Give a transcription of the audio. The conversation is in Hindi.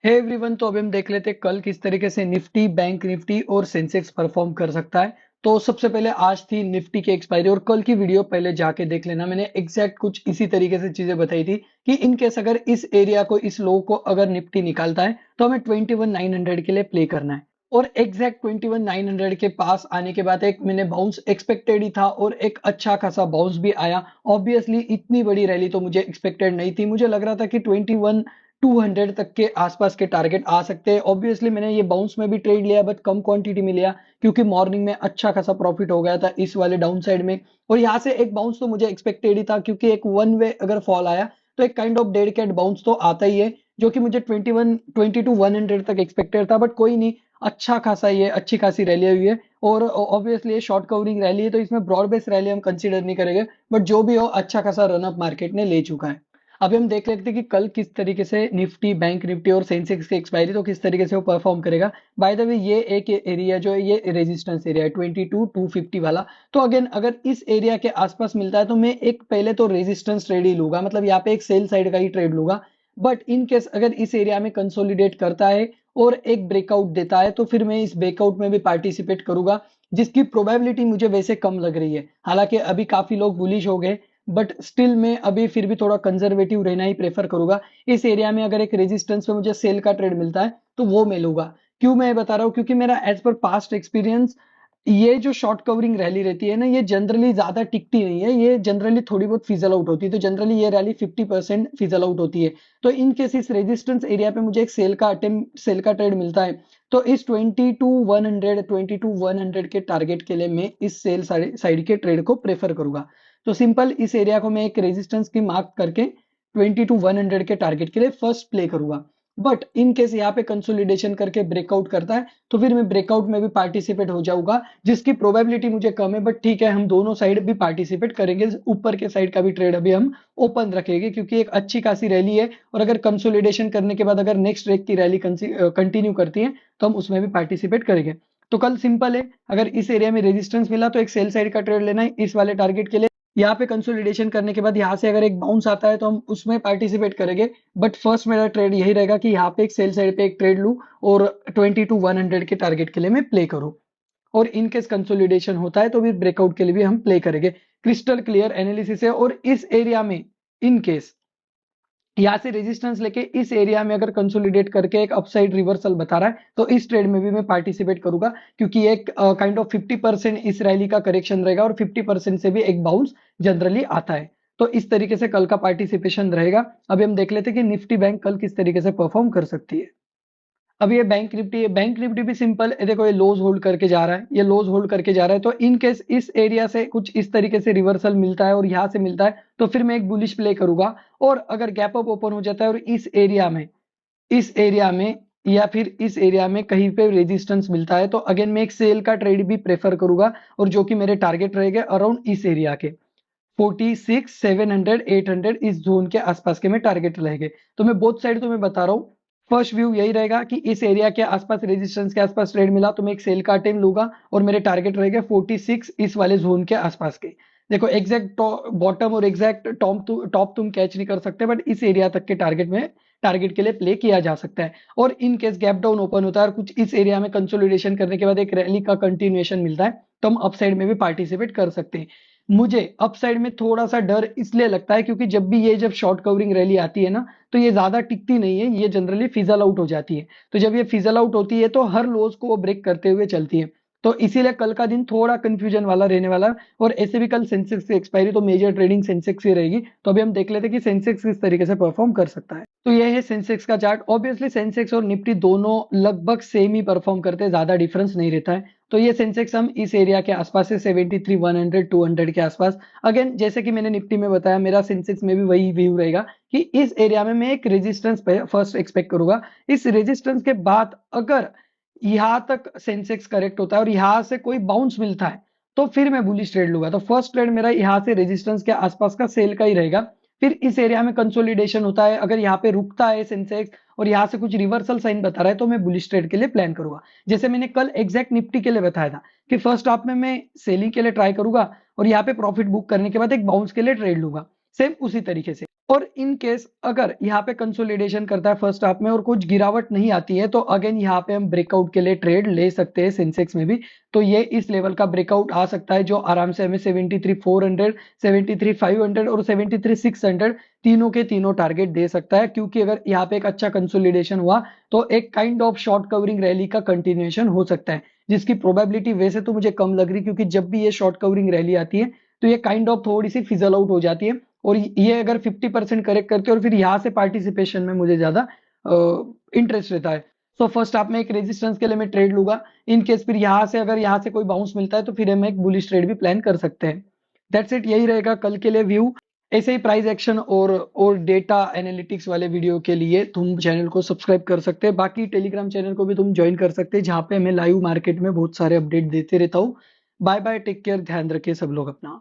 हे एवरीवन, तो अभी हम देख लेते हैं कल किस तरीके से निफ्टी, बैंक निफ्टी और सेंसेक्स परफॉर्म कर सकता है। तो सबसे पहले आज थी निफ्टी की एक्सपायरी और कल की वीडियो पहले जाके देख लेना। मैंने एग्जैक्ट कुछ इसी तरीके से चीजें बताई थी कि इन केस अगर इस एरिया को, इस लो को अगर निफ्टी निकालता है तो हमें 21,900 के लिए प्ले करना है। और एग्जैक्ट 21,900 के पास आने के बाद एक मैंने बाउंस एक्सपेक्टेड ही था और एक अच्छा खासा बाउंस भी आया। ऑब्वियसली इतनी बड़ी रैली तो मुझे एक्सपेक्टेड नहीं थी। मुझे लग रहा था कि 21,200 तक के आसपास के टारगेट आ सकते हैं। ऑब्वियसली मैंने ये बाउंस में भी ट्रेड लिया, बट कम क्वांटिटी में लिया क्योंकि मॉर्निंग में अच्छा खासा प्रॉफिट हो गया था इस वाले डाउन साइड में। और यहाँ से एक बाउंस तो मुझे एक्सपेक्टेड ही था क्योंकि एक वन वे अगर फॉल आया तो एक kind of dead cat bounce तो आता ही है, जो कि मुझे 22,100 तक एक्सपेक्टेड था। बट कोई नहीं, अच्छा खासा ये अच्छी खासी रैली हुई है। और ऑब्वियसली ये शॉर्ट कवरिंग रैली है तो इसमें ब्रॉड बेस रैली हम कंसीडर नहीं करेंगे, बट जो भी हो अच्छा खासा रनअप मार्केट ने ले चुका है। अभी हम देख लेते हैं कि कल किस तरीके से निफ्टी, बैंक निफ्टी और सेंसेक्स की एक्सपायरी तो किस तरीके से वो परफॉर्म करेगा। बाय द वे, ये एक एरिया जो है ये रेजिस्टेंस एरिया है 22,250 वाला। तो अगेन अगर इस एरिया के आसपास मिलता है तो मैं एक पहले तो रेजिस्टेंस ट्रेड ही लूंगा, मतलब यहाँ पे एक सेल साइड का ही ट्रेड लूंगा। बट इन केस अगर इस एरिया में कंसोलिडेट करता है और एक ब्रेकआउट देता है तो फिर मैं इस ब्रेकआउट में भी पार्टिसिपेट करूंगा, जिसकी प्रोबेबिलिटी मुझे वैसे कम लग रही है। हालांकि अभी काफी लोग बुलिश हो गए, बट स्टिल मैं अभी फिर भी थोड़ा कंजर्वेटिव रहना ही प्रेफर करूंगा। इस एरिया में अगर एक रेजिस्टेंस पे मुझे सेल का ट्रेड मिलता है तो वो मैं लूंगा। क्यों मैं बता रहा हूँ, क्योंकि मेरा एज पर पास्ट एक्सपीरियंस ये जो शॉर्ट कवरिंग रैली रहती है ना, ये जनरली ज्यादा टिकती नहीं है, ये जनरली थोड़ी बहुत फिजल आउट होती है। तो जनरली ये रैली 50% फिजल आउट होती है। तो इन केस इस रेजिस्टेंस एरिया पे मुझे एक सेल का ट्रेड मिलता है तो इस 22,100 के टारगेट के लिए मैं इस सेल साइड के ट्रेड को प्रेफर करूंगा। तो सिंपल इस एरिया को मैं एक रेजिस्टेंस की मार्क करके 22,100 के टारगेट के लिए फर्स्ट प्ले करूंगा। बट इन केस यहाँ पे कंसोलिडेशन करके ब्रेकआउट करता है तो फिर मैं ब्रेकआउट में भी पार्टिसिपेट हो जाऊंगा, जिसकी प्रोबेबिलिटी मुझे कम है। बट ठीक है, हम दोनों साइड भी पार्टिसिपेट करेंगे, ऊपर के साइड का भी ट्रेड अभी हम ओपन रखेंगे क्योंकि एक अच्छी खासी रैली है। और अगर कंसोलिडेशन करने के बाद अगर नेक्स्ट रेक की रैली कंटिन्यू करती है तो हम उसमें भी पार्टिसिपेट करेंगे। तो कल सिंपल है, अगर इस एरिया में रेजिस्टेंस मिला तो एक सेल साइड का ट्रेड लेना है इस वाले टारगेट के लिए। यहाँ पे कंसोलिडेशन करने के बाद यहाँ से अगर एक बाउंस आता है तो हम उसमें पार्टिसिपेट करेंगे। बट फर्स्ट मेरा ट्रेड यही रहेगा कि यहाँ पे एक सेल साइड पे एक ट्रेड लूं और 22,100 के टारगेट के लिए मैं प्ले करूं। और इन केस कंसोलिडेशन होता है तो भी ब्रेकआउट के लिए भी हम प्ले करेंगे। क्रिस्टल क्लियर एनालिसिस है। और इस एरिया में इन केस यहाँ से रेजिस्टेंस लेके इस एरिया में अगर कंसोलिडेट करके एक अपसाइड रिवर्सल बता रहा है तो इस ट्रेड में भी मैं पार्टिसिपेट करूंगा, क्योंकि एक काइंड ऑफ 50% इस रैली का करेक्शन रहेगा और 50% से भी एक बाउंस जनरली आता है। तो इस तरीके से कल का पार्टिसिपेशन रहेगा। अभी हम देख लेते हैं कि निफ्टी बैंक कल किस तरीके से परफॉर्म कर सकती है। अब ये बैंक निफ्टी है, बैंक निफ्टी भी सिंपल है। देखो ये लोज होल्ड करके जा रहा है, ये लोज होल्ड करके जा रहा है। तो इन केस इस एरिया से कुछ इस तरीके से रिवर्सल मिलता है और यहाँ से मिलता है तो फिर मैं एक बुलिश प्ले करूंगा। और अगर गैप अप ओपन हो जाता है और इस एरिया में या फिर इस एरिया में कहीं पे रेजिस्टेंस मिलता है तो अगेन मैं एक सेल का ट्रेड भी प्रेफर करूंगा, और जो कि मेरे टारगेट रहेंगे अराउंड इस एरिया के 46, 700, 800 इस जोन के आसपास के में टारगेट रहेंगे। तो मैं बोथ साइड तो मैं बता रहा हूँ, फर्स्ट व्यू यही रहेगा कि इस एरिया के आसपास, रेजिस्टेंस के आसपास ट्रेड मिला तो मैं एक सेल का अटेम्प्ट लूंगा और मेरे टारगेट रहेंगे 46 इस वाले जोन के आसपास के। देखो एग्जैक्ट बॉटम और एग्जैक्ट टॉप तुम कैच नहीं कर सकते, बट इस एरिया तक के टारगेट के लिए प्ले किया जा सकता है। और in case gap down open होता है और कुछ इस एरिया में कंसोलिडेशन करने के बाद एक रैली का कंटिन्यूएशन मिलता है तो हम अपसाइड में भी पार्टिसिपेट कर सकते हैं। मुझे अपसाइड में थोड़ा सा डर इसलिए लगता है क्योंकि जब शॉर्ट कवरिंग रैली आती है ना तो ये ज्यादा टिकती नहीं है, ये जनरली फिजल आउट हो जाती है। तो जब ये फिजल आउट होती है तो हर लोज को वो ब्रेक करते हुए चलती है। तो इसीलिए कल का दिन थोड़ा कंफ्यूजन वाला रहने वाला है। और ऐसे भी कल सेंसेक्स की एक्सपायरी तो मेजर ट्रेडिंग सेंसेक्स की रहेगी। तो अभी हम देख लेते हैं कि सेंसेक्स किस तरीके से परफॉर्म कर सकता है। तो ये है सेंसेक्स का चार्ट। ऑब्वियसली सेंसेक्स और निफ्टी दोनों लगभग सेम ही परफॉर्म करते हैं, ज्यादा डिफरेंस नहीं रहता है। तो ये सेंसेक्स हम इस एरिया के आसपास से 73, 100, 200 के आसपास। अगेन जैसे कि मैंने निफ्टी में बताया, मेरा सेंसेक्स में भी वही व्यू रहेगा कि इस एरिया में मैं एक रेजिस्टेंस फर्स्ट एक्सपेक्ट करूंगा। इस रेजिस्टेंस के बाद अगर यहां तक सेंसेक्स करेक्ट होता है और यहां से कोई बाउंस मिलता है तो फिर मैं बुलिश ट्रेड लूंगा। तो फर्स्ट ट्रेड मेरा यहां से रेजिस्टेंस के आसपास का सेल का ही रहेगा। फिर इस एरिया में कंसोलिडेशन होता है, अगर यहाँ पे रुकता है सेंसेक्स और यहाँ से कुछ रिवर्सल साइन बता रहा है तो मैं बुलिश ट्रेड के लिए प्लान करूंगा। जैसे मैंने कल एग्जैक्ट निफ्टी के लिए बताया था कि फर्स्ट हाफ में मैं सेलिंग के लिए ट्राई करूंगा और यहाँ पे प्रॉफिट बुक करने के बाद एक बाउंस के लिए ट्रेड लूंगा, सेम उसी तरीके से। और इन केस अगर यहाँ पे कंसोलिडेशन करता है फर्स्ट हाफ में और कुछ गिरावट नहीं आती है, तो अगेन यहाँ पे हम ब्रेकआउट के लिए ट्रेड ले सकते हैं सेंसेक्स में भी। तो ये इस लेवल का ब्रेकआउट आ सकता है जो आराम से हमें 73,400, 73,500 और 73,600 तीनों के तीनों टारगेट दे सकता है, क्योंकि अगर यहाँ पे एक अच्छा कंसोलिडेशन हुआ तो एक kind of short covering rally का कंटिन्यूएशन हो सकता है, जिसकी प्रोबेबिलिटी वैसे तो मुझे कम लग रही, क्योंकि जब भी ये शॉर्ट कवरिंग रैली आती है तो ये काइंड ऑफ थोड़ी सी फिजल आउट हो जाती है, और ये अगर 50% करेक्ट करते हैं और फिर यहाँ से पार्टिसिपेशन में मुझे ज्यादा इंटरेस्ट रहता है। सो फर्स्ट आप में एक रेजिस्टेंस के लिए मैं ट्रेड लूंगा। इन केस फिर यहाँ से अगर यहाँ से कोई बाउंस मिलता है तो फिर हम एक बुलिश ट्रेड भी प्लान कर सकते हैं। दैट्स इट, यही रहेगा कल के लिए व्यू। ऐसे ही प्राइस एक्शन और डेटा एनालिटिक्स वाले वीडियो के लिए तुम चैनल को सब्सक्राइब कर सकते हैं। बाकी टेलीग्राम चैनल को भी तुम ज्वाइन कर सकते हैं, जहाँ पे मैं लाइव मार्केट में बहुत सारे अपडेट देते रहता हूँ। बाय बाय, टेक केयर, ध्यान रखिए सब लोग अपना।